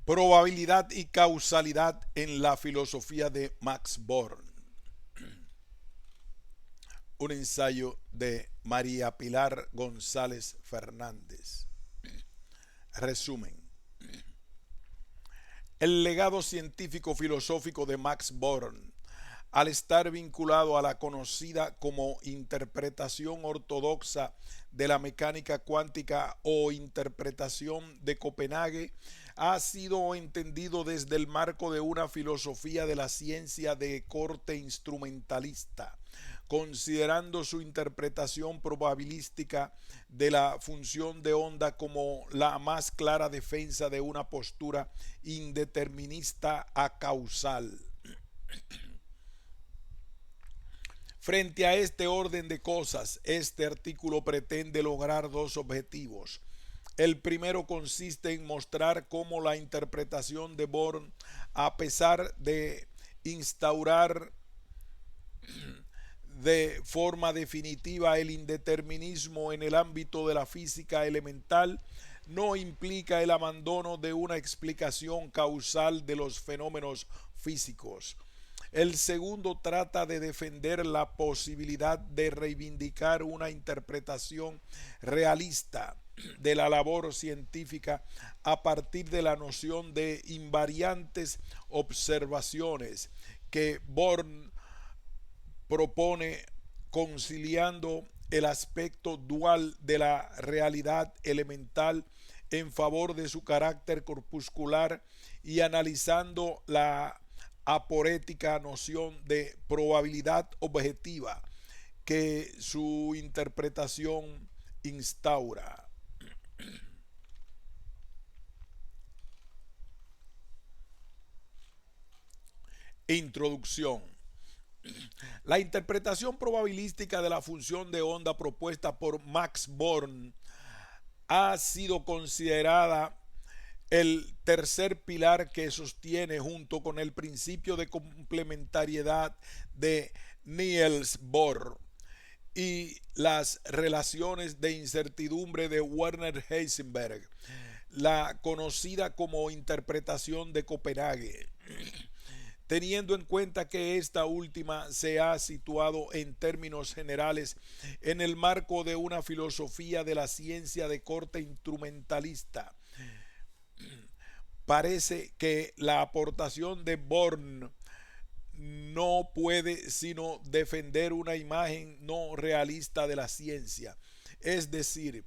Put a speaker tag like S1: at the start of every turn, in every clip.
S1: Probabilidad y causalidad en la filosofía de Max Born. Un ensayo de María Pilar González Fernández. Resumen. El legado científico-filosófico de Max Born, al estar vinculado a la conocida como interpretación ortodoxa de la mecánica cuántica o interpretación de Copenhague, ha sido entendido desde el marco de una filosofía de la ciencia de corte instrumentalista, considerando su interpretación probabilística de la función de onda como la más clara defensa de una postura indeterminista acausal. Frente a este orden de cosas, este artículo pretende lograr dos objetivos. El primero consiste en mostrar cómo la interpretación de Born, a pesar de instaurar de forma definitiva el indeterminismo en el ámbito de la física elemental, no implica el abandono de una explicación causal de los fenómenos físicos. El segundo trata de defender la posibilidad de reivindicar una interpretación realista de la labor científica a partir de la noción de invariantes observaciones que Born propone, conciliando el aspecto dual de la realidad elemental en favor de su carácter corpuscular y analizando la aporética noción de probabilidad objetiva que su interpretación instaura. Introducción. La interpretación probabilística de la función de onda propuesta por Max Born ha sido considerada el tercer pilar que sostiene, junto con el principio de complementariedad de Niels Bohr y las relaciones de incertidumbre de Werner Heisenberg, la conocida como interpretación de Copenhague, teniendo en cuenta que esta última se ha situado en términos generales en el marco de una filosofía de la ciencia de corte instrumentalista. Parece que la aportación de Born no puede sino defender una imagen no realista de la ciencia. Es decir,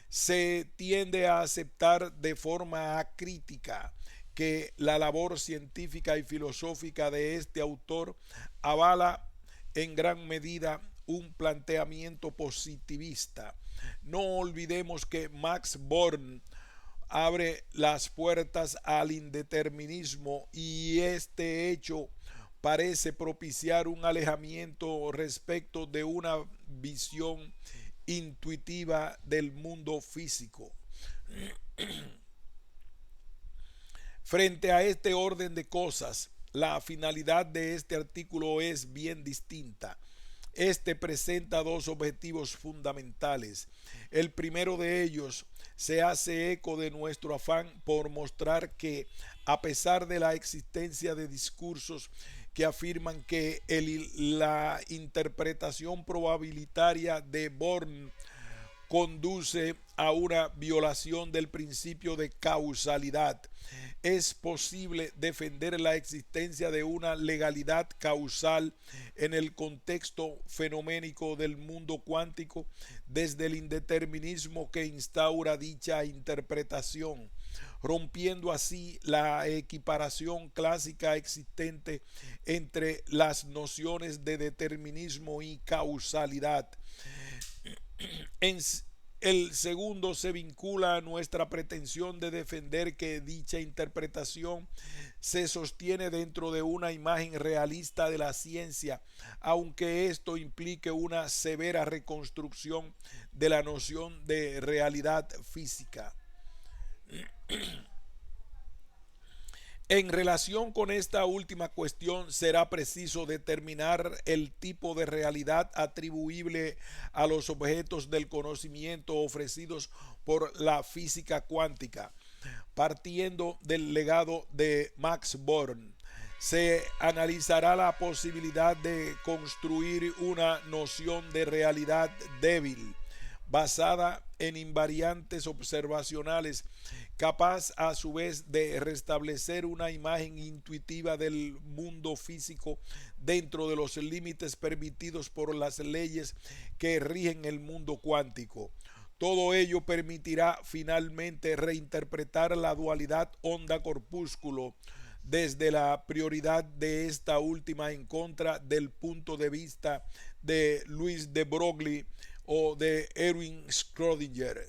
S1: se tiende a aceptar de forma acrítica que la labor científica y filosófica de este autor avala en gran medida un planteamiento positivista. No olvidemos que Max Born abre las puertas al indeterminismo y este hecho parece propiciar un alejamiento respecto de una visión intuitiva del mundo físico. Frente a este orden de cosas, la finalidad de este artículo es bien distinta. Este presenta dos objetivos fundamentales. El primero de ellos se hace eco de nuestro afán por mostrar que, a pesar de la existencia de discursos que afirman que la interpretación probabilitaria de Born conduce a una violación del principio de causalidad, es posible defender la existencia de una legalidad causal en el contexto fenoménico del mundo cuántico desde el indeterminismo que instaura dicha interpretación, rompiendo así la equiparación clásica existente entre las nociones de determinismo y causalidad. En el segundo se vincula a nuestra pretensión de defender que dicha interpretación se sostiene dentro de una imagen realista de la ciencia, aunque esto implique una severa reconstrucción de la noción de realidad física. En relación con esta última cuestión, será preciso determinar el tipo de realidad atribuible a los objetos del conocimiento ofrecidos por la física cuántica. Partiendo del legado de Max Born, se analizará la posibilidad de construir una noción de realidad débil basada en invariantes observacionales, capaz a su vez de restablecer una imagen intuitiva del mundo físico dentro de los límites permitidos por las leyes que rigen el mundo cuántico. Todo ello permitirá finalmente reinterpretar la dualidad onda-corpúsculo desde la prioridad de esta última en contra del punto de vista de Louis de Broglie o de Erwin Schrödinger.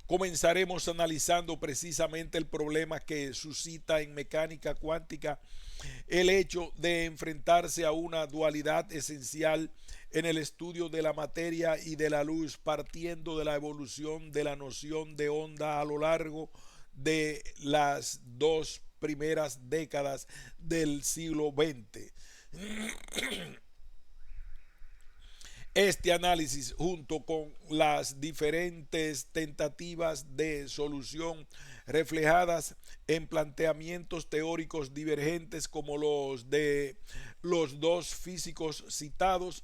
S1: Comenzaremos analizando precisamente el problema que suscita en mecánica cuántica el hecho de enfrentarse a una dualidad esencial en el estudio de la materia y de la luz, partiendo de la evolución de la noción de onda a lo largo de las dos primeras décadas del siglo XX. Este análisis, junto con las diferentes tentativas de solución reflejadas en planteamientos teóricos divergentes como los de los dos físicos citados,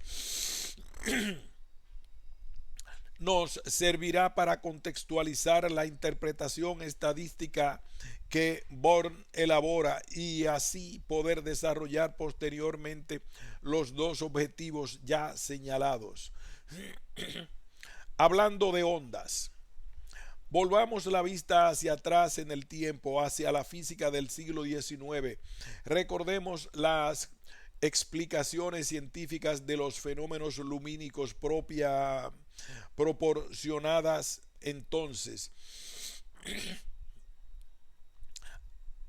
S1: nos servirá para contextualizar la interpretación estadística que Born elabora y así poder desarrollar posteriormente los dos objetivos ya señalados. Hablando de ondas, volvamos la vista hacia atrás en el tiempo, hacia la física del siglo XIX. Recordemos las explicaciones científicas de los fenómenos lumínicos proporcionadas entonces.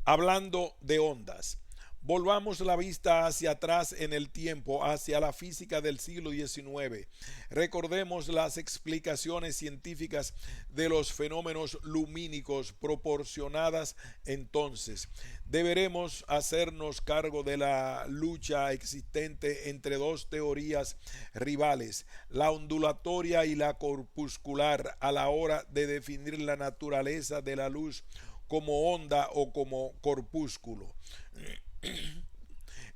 S1: Hablando de ondas, volvamos la vista hacia atrás en el tiempo, hacia la física del siglo XIX. Recordemos las explicaciones científicas de los fenómenos lumínicos proporcionadas entonces. Deberemos hacernos cargo de la lucha existente entre dos teorías rivales, la ondulatoria y la corpuscular, a la hora de definir la naturaleza de la luz como onda o como corpúsculo.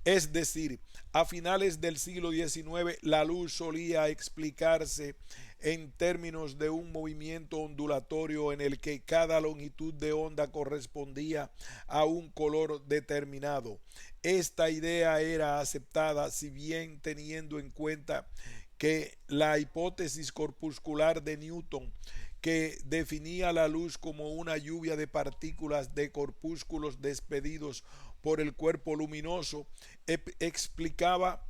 S1: Es decir, a finales del siglo XIX la luz solía explicarse en términos de un movimiento ondulatorio en el que cada longitud de onda correspondía a un color determinado. Esta idea era aceptada, si bien teniendo en cuenta que la hipótesis corpuscular de Newton, que definía la luz como una lluvia de partículas de corpúsculos despedidos por el cuerpo luminoso, explicaba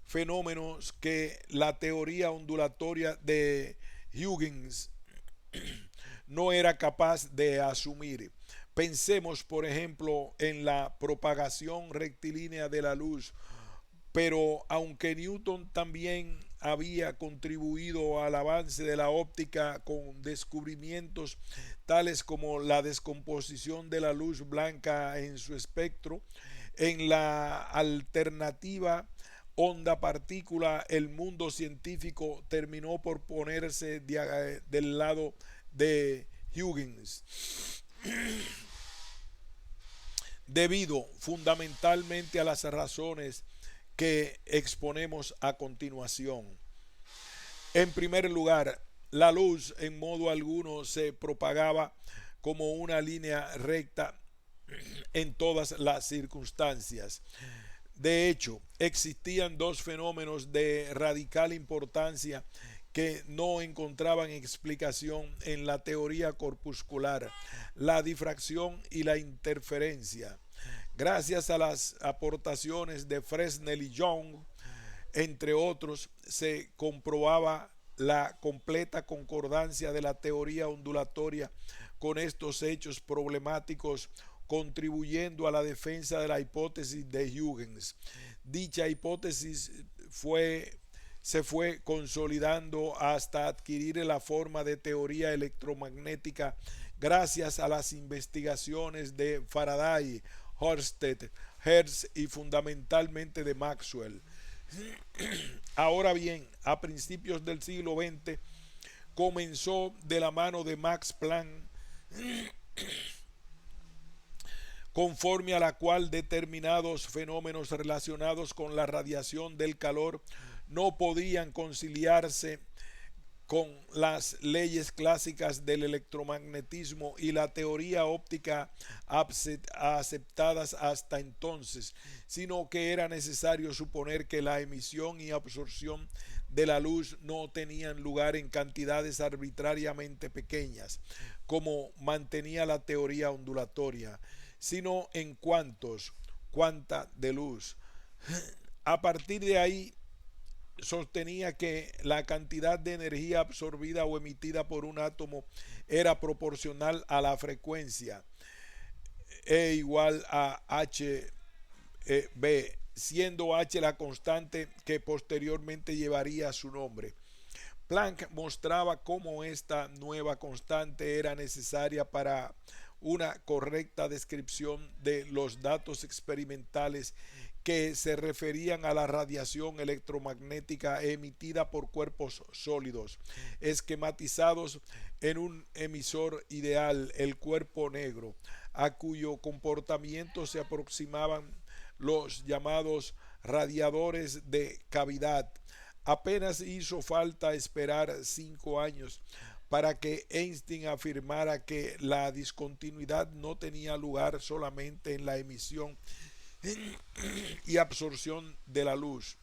S1: fenómenos que la teoría ondulatoria de Huygens no era capaz de asumir. Pensemos, por ejemplo, en la propagación rectilínea de la luz, pero aunque Newton también había contribuido al avance de la óptica con descubrimientos tales como la descomposición de la luz blanca en su espectro, en la alternativa onda-partícula el mundo científico terminó por ponerse del lado de Huygens, debido fundamentalmente a las razones que exponemos a continuación. En primer lugar, la luz en modo alguno se propagaba como una línea recta en todas las circunstancias. De hecho, existían dos fenómenos de radical importancia que no encontraban explicación en la teoría corpuscular: la difracción y la interferencia. Gracias a las aportaciones de Fresnel y Young, entre otros, se comprobaba la completa concordancia de la teoría ondulatoria con estos hechos problemáticos, contribuyendo a la defensa de la hipótesis de Huygens. Dicha hipótesis se fue consolidando hasta adquirir la forma de teoría electromagnética gracias a las investigaciones de Faraday, Ørsted, Hertz y fundamentalmente de Maxwell. Ahora bien, a principios del siglo XX comenzó de la mano de Max Planck, conforme a la cual determinados fenómenos relacionados con la radiación del calor no podían conciliarse con las leyes clásicas del electromagnetismo y la teoría óptica aceptadas hasta entonces, sino que era necesario suponer que la emisión y absorción de la luz no tenían lugar en cantidades arbitrariamente pequeñas, como mantenía la teoría ondulatoria, sino en cuanta de luz. A partir de ahí, sostenía que la cantidad de energía absorbida o emitida por un átomo era proporcional a la frecuencia E igual a Hb, siendo H la constante que posteriormente llevaría su nombre. Planck mostraba cómo esta nueva constante era necesaria para una correcta descripción de los datos experimentales que se referían a la radiación electromagnética emitida por cuerpos sólidos, esquematizados en un emisor ideal, el cuerpo negro, a cuyo comportamiento se aproximaban los llamados radiadores de cavidad. Apenas hizo falta esperar 5 años para que Einstein afirmara que la discontinuidad no tenía lugar solamente en la emisión y absorción de la luz,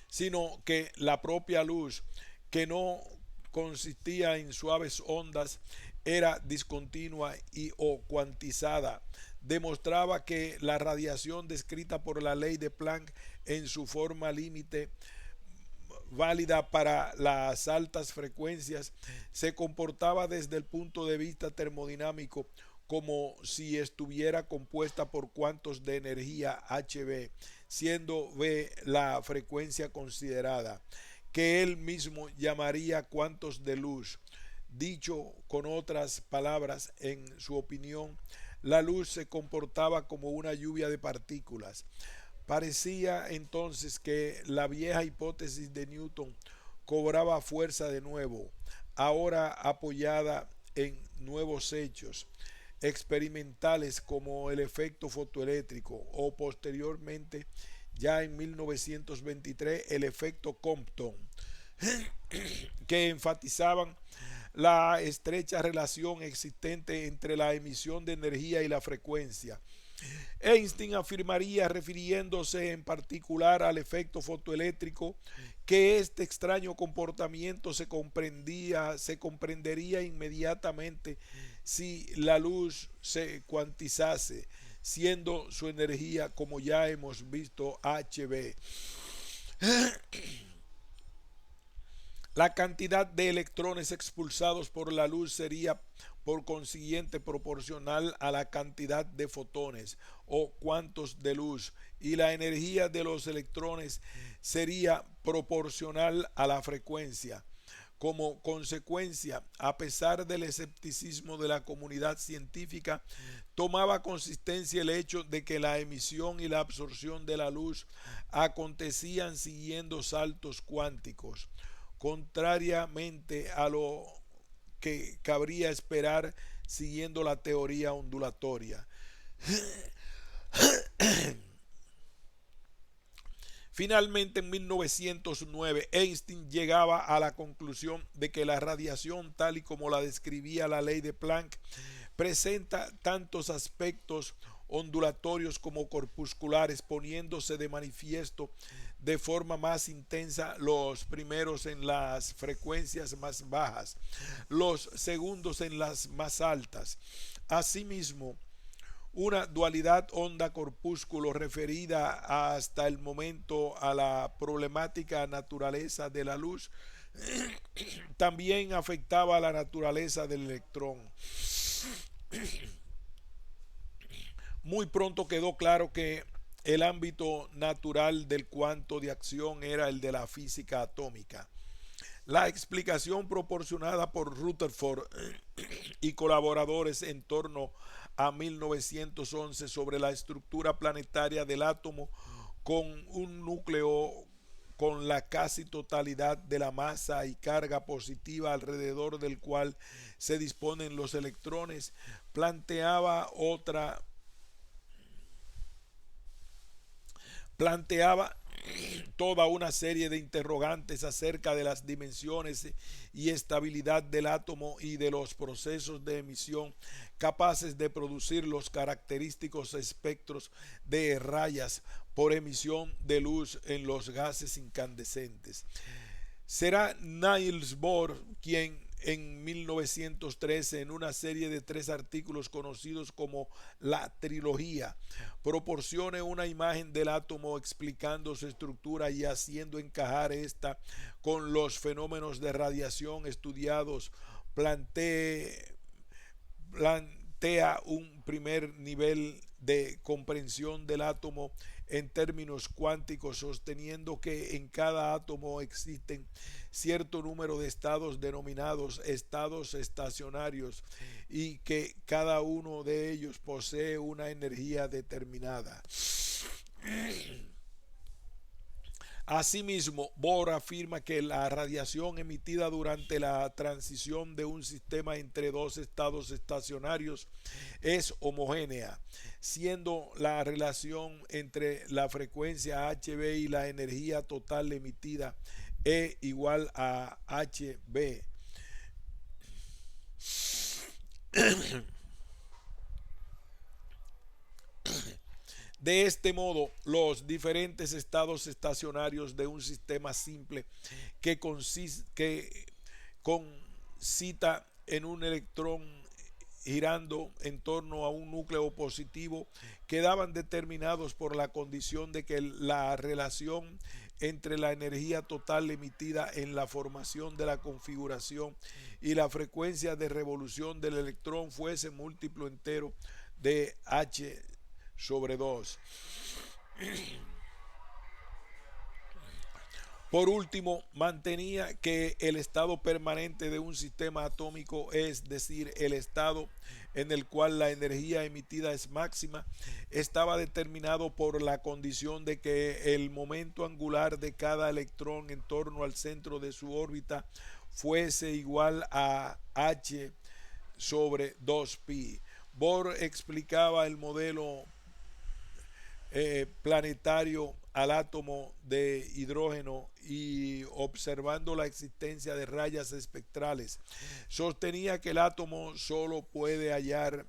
S1: sino que la propia luz, que no consistía en suaves ondas, era discontinua y o cuantizada. Demostraba que la radiación descrita por la ley de Planck en su forma límite, válida para las altas frecuencias, se comportaba desde el punto de vista termodinámico como si estuviera compuesta por cuantos de energía Hb, siendo V la frecuencia considerada, que él mismo llamaría cuantos de luz. Dicho con otras palabras, en su opinión, la luz se comportaba como una lluvia de partículas. Parecía entonces que la vieja hipótesis de Newton cobraba fuerza de nuevo, ahora apoyada en nuevos hechos experimentales como el efecto fotoeléctrico o posteriormente, ya en 1923, el efecto Compton, que enfatizaban la estrecha relación existente entre la emisión de energía y la frecuencia. Einstein afirmaría, refiriéndose en particular al efecto fotoeléctrico, que este extraño comportamiento se comprendería inmediatamente si la luz se cuantizase, siendo su energía, como ya hemos visto, Hb. La cantidad de electrones expulsados por la luz sería por consiguiente proporcional a la cantidad de fotones o cuantos de luz, y la energía de los electrones sería proporcional a la frecuencia. Como consecuencia, a pesar del escepticismo de la comunidad científica, tomaba consistencia el hecho de que la emisión y la absorción de la luz acontecían siguiendo saltos cuánticos, contrariamente a lo que cabría esperar siguiendo la teoría ondulatoria. Finalmente, en 1909, Einstein llegaba a la conclusión de que la radiación, tal y como la describía la ley de Planck, presenta tantos aspectos ondulatorios como corpusculares, poniéndose de manifiesto de forma más intensa los primeros en las frecuencias más bajas, los segundos en las más altas. Asimismo, una dualidad onda-corpúsculo referida hasta el momento a la problemática naturaleza de la luz también afectaba a la naturaleza del electrón. Muy pronto quedó claro que el ámbito natural del cuanto de acción era el de la física atómica. La explicación proporcionada por Rutherford y colaboradores en torno a 1911 sobre la estructura planetaria del átomo con un núcleo con la casi totalidad de la masa y carga positiva alrededor del cual se disponen los electrones, planteaba toda una serie de interrogantes acerca de las dimensiones y estabilidad del átomo y de los procesos de emisión capaces de producir los característicos espectros de rayas por emisión de luz en los gases incandescentes. Será Niels Bohr quien en 1913, en una serie de 3 artículos conocidos como la trilogía, proporcione una imagen del átomo explicando su estructura y haciendo encajar esta con los fenómenos de radiación estudiados. Plantea un primer nivel de comprensión del átomo en términos cuánticos, sosteniendo que en cada átomo existen cierto número de estados denominados estados estacionarios y que cada uno de ellos posee una energía determinada. Asimismo, Bohr afirma que la radiación emitida durante la transición de un sistema entre dos estados estacionarios es homogénea, siendo la relación entre la frecuencia Hb y la energía total emitida E igual a Hb. De este modo, los diferentes estados estacionarios de un sistema simple que concita en un electrón girando en torno a un núcleo positivo quedaban determinados por la condición de que la relación entre la energía total emitida en la formación de la configuración y la frecuencia de revolución del electrón fuese múltiplo entero de h sobre 2. Por último, mantenía que el estado permanente de un sistema atómico, es decir, el estado en el cual la energía emitida es máxima, estaba determinado por la condición de que el momento angular de cada electrón en torno al centro de su órbita fuese igual a h sobre 2pi. Bohr explicaba el modelo planetario al átomo de hidrógeno y observando la existencia de rayas espectrales, sostenía que el átomo solo puede hallar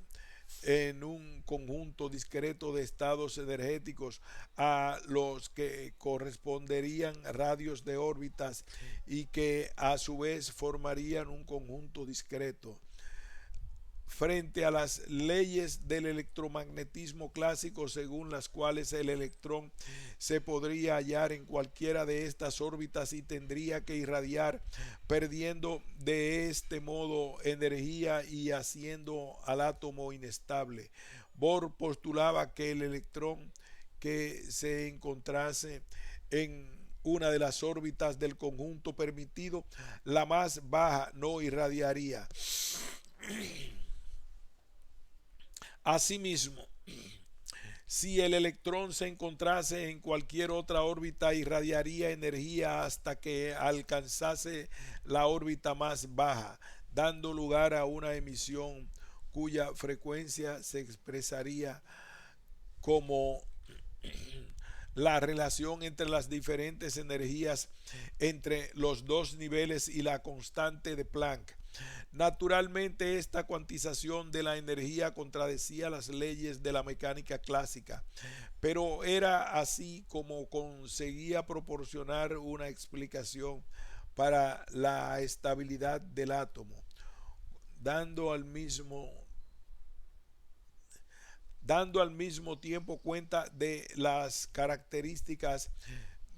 S1: en un conjunto discreto de estados energéticos a los que corresponderían radios de órbitas y que a su vez formarían un conjunto discreto. Frente a las leyes del electromagnetismo clásico, según las cuales el electrón se podría hallar en cualquiera de estas órbitas y tendría que irradiar, perdiendo de este modo energía y haciendo al átomo inestable. Bohr postulaba que el electrón que se encontrase en una de las órbitas del conjunto permitido, la más baja, no irradiaría. Asimismo, si el electrón se encontrase en cualquier otra órbita, irradiaría energía hasta que alcanzase la órbita más baja, dando lugar a una emisión cuya frecuencia se expresaría como la relación entre las diferentes energías entre los dos niveles y la constante de Planck. Naturalmente, esta cuantización de la energía contradecía las leyes de la mecánica clásica, pero era así como conseguía proporcionar una explicación para la estabilidad del átomo, dando al mismo tiempo cuenta de las características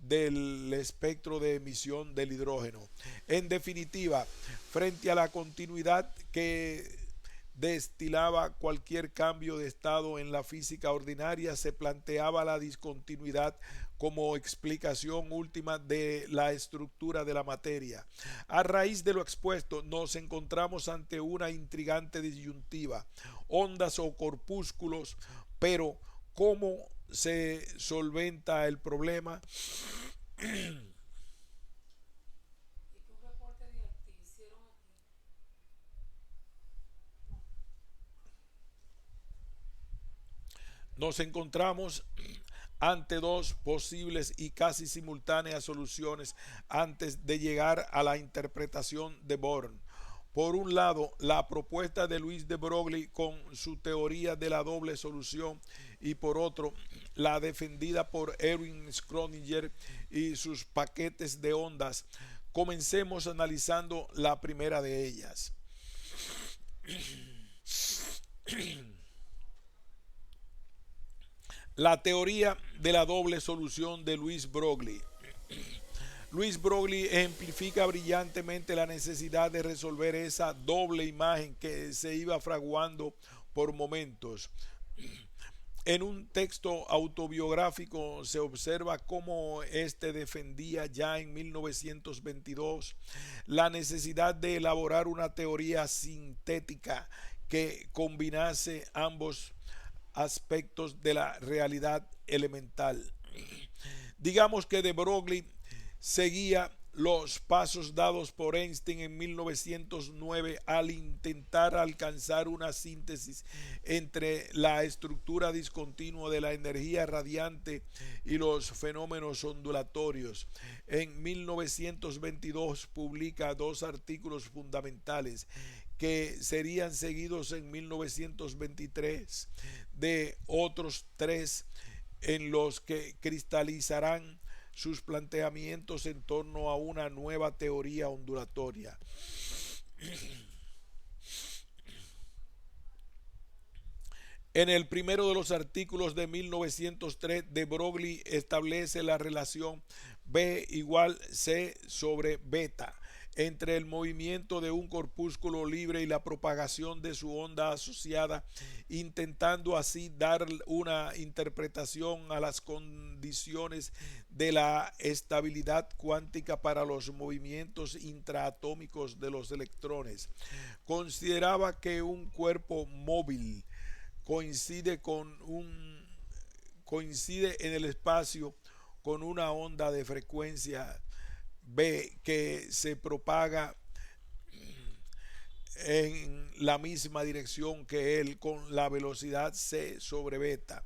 S1: del espectro de emisión del hidrógeno. En definitiva, frente a la continuidad que destilaba cualquier cambio de estado en la física ordinaria, se planteaba la discontinuidad como explicación última de la estructura de la materia. A raíz de lo expuesto, nos encontramos ante una intrigante disyuntiva: ondas o corpúsculos, pero ¿cómo se solventa el problema? Nos encontramos ante dos posibles y casi simultáneas soluciones antes de llegar a la interpretación de Born. Por un lado, la propuesta de Louis de Broglie con su teoría de la doble solución y por otro, la defendida por Erwin Schrödinger y sus paquetes de ondas. Comencemos analizando la primera de ellas. La teoría de la doble solución de Louis Broglie. Louis Broglie ejemplifica brillantemente la necesidad de resolver esa doble imagen que se iba fraguando por momentos. En un texto autobiográfico se observa cómo este defendía ya en 1922 la necesidad de elaborar una teoría sintética que combinase ambos aspectos de la realidad elemental. Digamos que de Broglie seguía los pasos dados por Einstein en 1909 al intentar alcanzar una síntesis entre la estructura discontinua de la energía radiante y los fenómenos ondulatorios. En 1922 publica dos artículos fundamentales que serían seguidos en 1923 de otros tres en los que cristalizarán sus planteamientos en torno a una nueva teoría ondulatoria. En el primero de los artículos de 1903, de Broglie establece la relación B igual C sobre beta entre el movimiento de un corpúsculo libre y la propagación de su onda asociada, intentando así dar una interpretación a las condiciones de la estabilidad cuántica para los movimientos intraatómicos de los electrones. Consideraba que un cuerpo móvil coincide en el espacio con una onda de frecuencia B que se propaga en la misma dirección que él con la velocidad c sobre beta.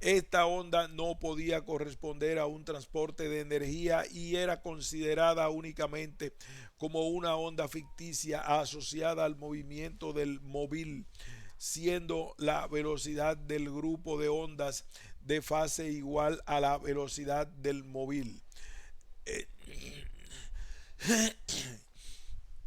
S1: Esta onda no podía corresponder a un transporte de energía y era considerada únicamente como una onda ficticia asociada al movimiento del móvil, siendo la velocidad del grupo de ondas de fase igual a la velocidad del móvil.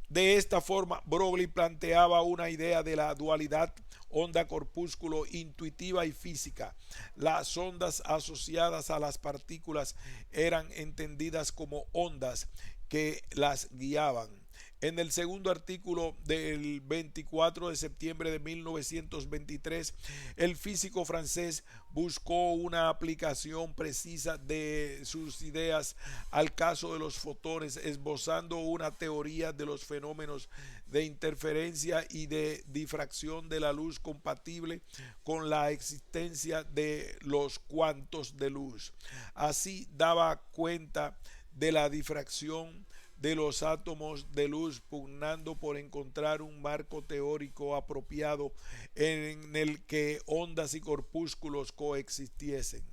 S1: De esta forma, Broglie planteaba una idea de la dualidad onda-corpúsculo intuitiva y física. Las ondas asociadas a las partículas eran entendidas como ondas que las guiaban. En el segundo artículo del 24 de septiembre de 1923, el físico francés buscó una aplicación precisa de sus ideas al caso de los fotones, esbozando una teoría de los fenómenos de interferencia y de difracción de la luz compatible con la existencia de los cuantos de luz. Así daba cuenta de la difracción de los átomos de luz, pugnando por encontrar un marco teórico apropiado en el que ondas y corpúsculos coexistiesen.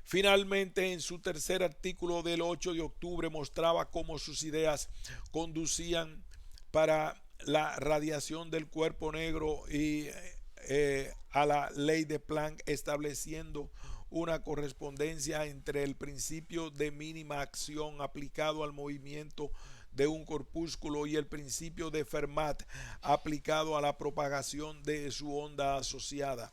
S1: Finalmente, en su tercer artículo del 8 de octubre mostraba cómo sus ideas conducían para la radiación del cuerpo negro y a la ley de Planck, estableciendo una correspondencia entre el principio de mínima acción aplicado al movimiento de un corpúsculo y el principio de Fermat aplicado a la propagación de su onda asociada.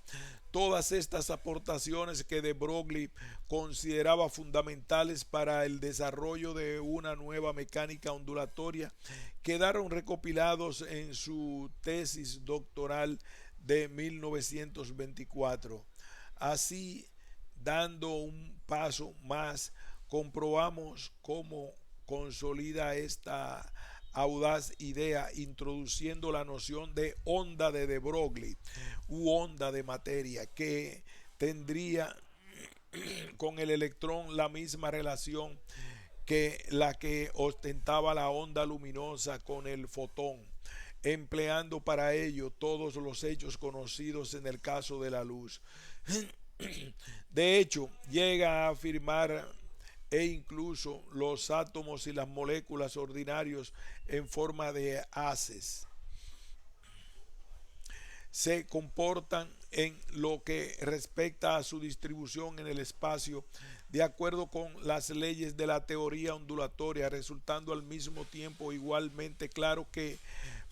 S1: Todas estas aportaciones que de Broglie consideraba fundamentales para el desarrollo de una nueva mecánica ondulatoria quedaron recopilados en su tesis doctoral de 1924. Así, dando un paso más, comprobamos cómo consolida esta audaz idea introduciendo la noción de onda de Broglie u onda de materia que tendría con el electrón la misma relación que la que ostentaba la onda luminosa con el fotón. empleando para ello todos los hechos conocidos en el caso de la luz. De hecho, llega a afirmar e incluso los átomos y las moléculas ordinarios en forma de haces se comportan en lo que respecta a su distribución en el espacio de acuerdo con las leyes de la teoría ondulatoria, resultando al mismo tiempo igualmente claro que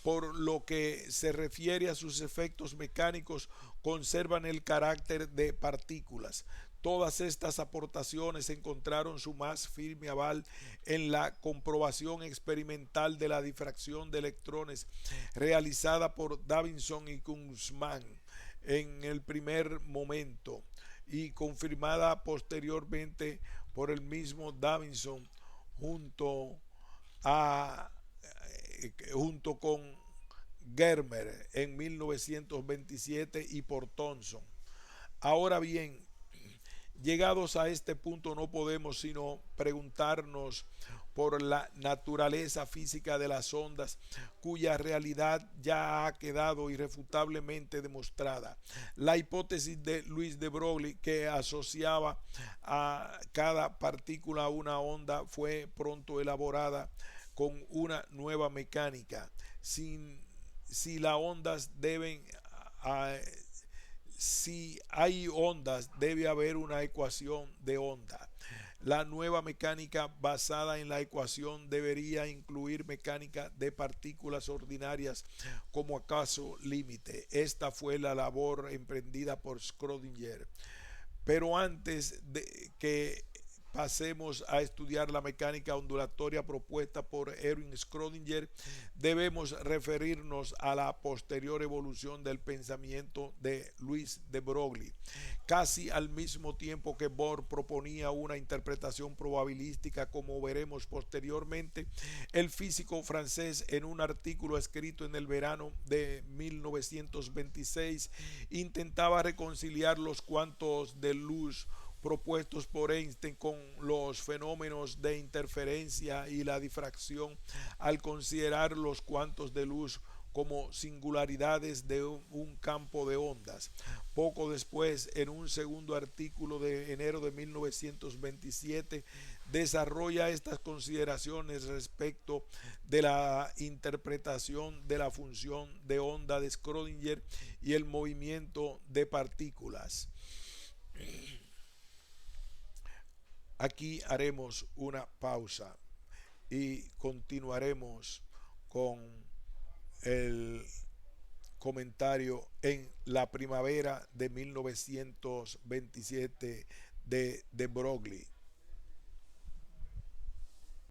S1: por lo que se refiere a sus efectos mecánicos conservan el carácter de partículas. Todas estas aportaciones encontraron su más firme aval en la comprobación experimental de la difracción de electrones realizada por Davidson y Kunzman en el primer momento y confirmada posteriormente por el mismo Davidson junto a junto con Germer en 1927 y por Thomson. Ahora bien, llegados a este punto no podemos sino preguntarnos por la naturaleza física de las ondas, cuya realidad ya ha quedado irrefutablemente demostrada. La hipótesis de Louis de Broglie, que asociaba a cada partícula a una onda, fue pronto elaborada con una nueva mecánica. Si las ondas deben a, si hay ondas, debe haber una ecuación de onda. La nueva mecánica basada en la ecuación debería incluir mecánica de partículas ordinarias como acaso límite. Esta fue la labor emprendida por Schrödinger. Pero antes de que pasemos a estudiar la mecánica ondulatoria propuesta por Erwin Schrödinger, debemos referirnos a la posterior evolución del pensamiento de Louis de Broglie. Casi al mismo tiempo que Bohr proponía una interpretación probabilística, como veremos posteriormente, el físico francés, en un artículo escrito en el verano de 1926, intentaba reconciliar los cuantos de luz propuestos por Einstein con los fenómenos de interferencia y la difracción al considerar los cuantos de luz como singularidades de un campo de ondas. Poco después, en un segundo artículo de enero de 1927, desarrolla estas consideraciones respecto de la interpretación de la función de onda de Schrödinger y el movimiento de partículas. Aquí haremos una pausa y continuaremos con el comentario en la primavera de 1927 de Broglie.